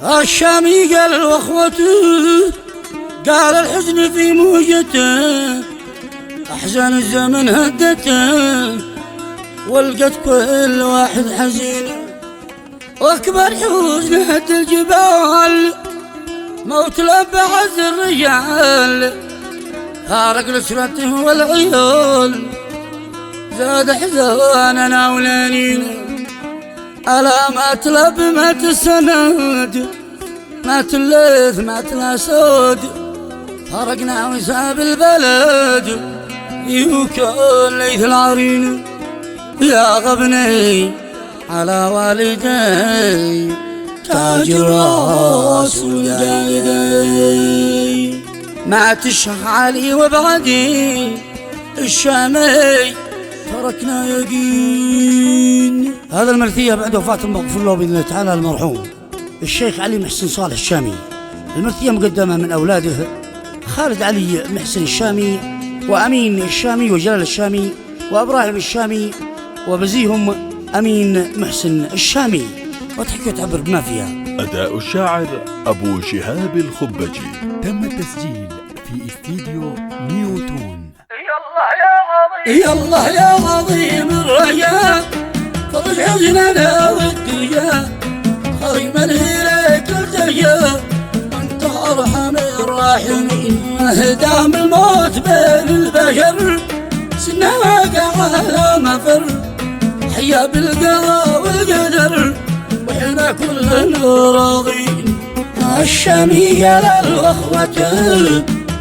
الشامي قال واخوته، قال الحزن في موجته، احزان الزمن هدته، ولقت كل واحد حزين، واكبر حزن هد الجبال، موت الاب عز الرجال، فارق لسرته والعيال، زاد حزاننا ولانينا، على مات الاب مات السند، مات الليث مات الاسود، فرقنا وساب البلد، يوكل ليث العرين، يا غبني على والدي، تاج الراس والجايدي، مات الشيخ علي وبعدي الشامي، تركنا يقين. هذا المرثية بعد وفاة المغفور له بإذن الله تعالى المرحوم الشيخ علي محسن صالح الشامي. المرثية مقدمة من أولاده خالد علي محسن الشامي، وأمين الشامي، وجلال الشامي، وإبراهيم الشامي، وبزيهم أمين محسن الشامي، وتحكي وتعبر بما فيها. أداء الشاعر أبو شهاب الخبجي. تم التسجيل في استديو نيوتون. يالله يا عظيم الرجاء، فرج حزننا والدجا، خريما إليك التجا، أنت أرحم الراحمين، هدام الموت بين البشر، سناك على مفر، حيا بالقضاء والقدر، وإحنا كلنا راضين. الشامي قال الأخوة،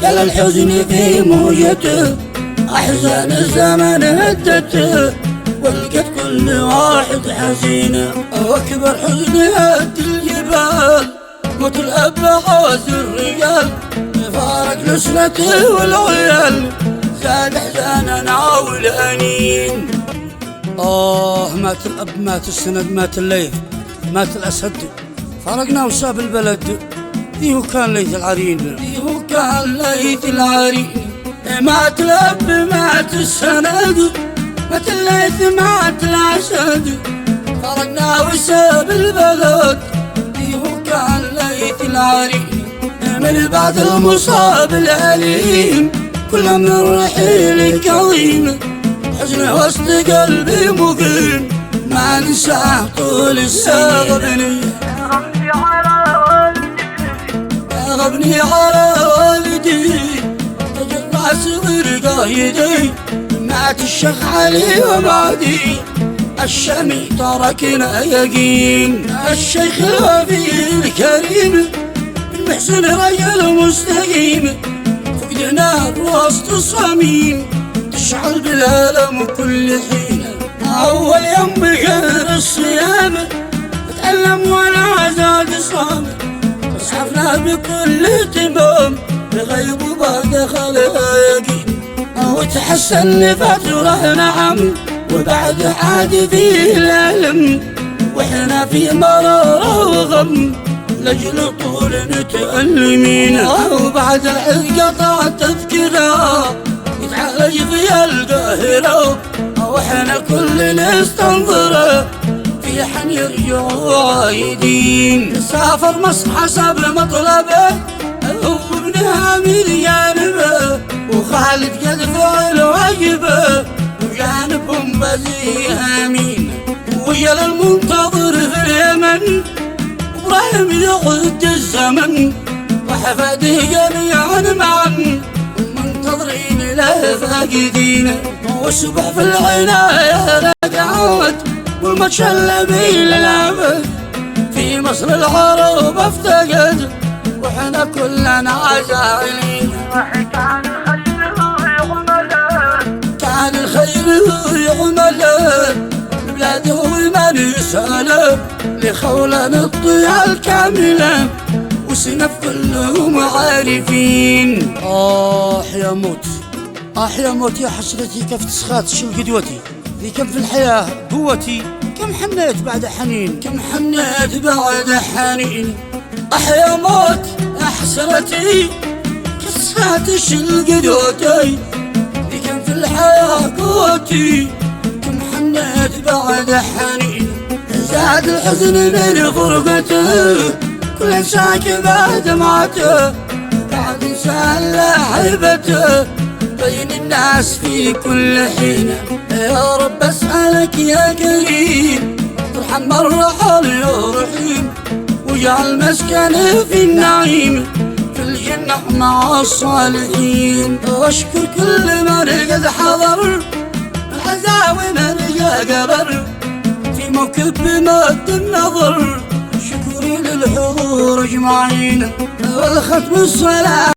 قال الحزن في موجته، أحزان الزمن هدته، ولقت كل واحد حزينة، وأكبر حزن هد الجبال، موت الأب عوز الرجال، فارق نسلته والعيال، زاد حزاننا والأنين. مات الأب مات السند مات الليث مات الأسد، فارقنا وساب البلد، فيه كان ليث العرين، فيه كان ليث العرين، مات الأب مات السند، مات الليث مات الأسد، فارقنا وساب البلد، فيه كان ليث العرين، من بعد المصاب الأليم، كل من الرحيل كظيم، حزن وسط قلبي مقيم، ما ننساه طول السنة. يا غبني على والدي، تاج الراس ورقايدي، مات الشيخ علي وبعدي الشامي، تركنا يقين. الشيخ الوفي الكريم المحسن رجل مستقيم، فقدنا بوسط الصميم، تشعل بالألم كل حين. أول يوم بغير الصيام تألم ولا زاد صام، أسعفنا بكل اهتمام، بغيب وبعد خلق يقين، وتحسن فترة نعم، وبعد عاد فيه الألم، وإحنا في مرارة وغم، لجل طول متألمين، وبعد العز قطع تذكره، يتعالج في القاهرة، واحنا كلنا نستنظره، في حن يرجعوا عايدين. سافر مصر حسب مطلبه، هو ابن هامي جانبه، وخالد قد فعل واجبه، وجانبهم بزي هامين، ويا المنتظر في اليمن، وابراهيم يعد الزمن، وحفاده جميعا معا، منتظرين له فاقدين، والسبح في العناية رقعت، والمتشلبي للأبد، في مصر العرب افتقد، واحنا كلنا زعلين. كان الخير يعمله، كان الخير يعمله، بلاده ومن يساله، لخولنا الضياء الكاملة، وسنف كلهم عارفين. يا موت، يا موت، يا حسرتي، كيف تسخات شل قدوتي، ذي كم في الحياة قوتي، كم حنيت بعد حنين، كم حنيت بعد حنين. يا موت، يا حسرتي، كسخات شل قدوتي، ذي كم في الحياة قوتي، كم حنيت بعد حنين. زاد الحزن من فرقته، كل ساكن بعد ماته بعد انسان له هيبته بين الناس في كل حين. يا رب اسألك يا كريم ترحم من رحل يا رحيم واجعل مسكنه في النعيم في الجنة مع الصالحين. واشكر كل من قد حضر العزاوي من جا قبر في موكب مد النظر. شكري للحضور اجمعين والختم الصلاة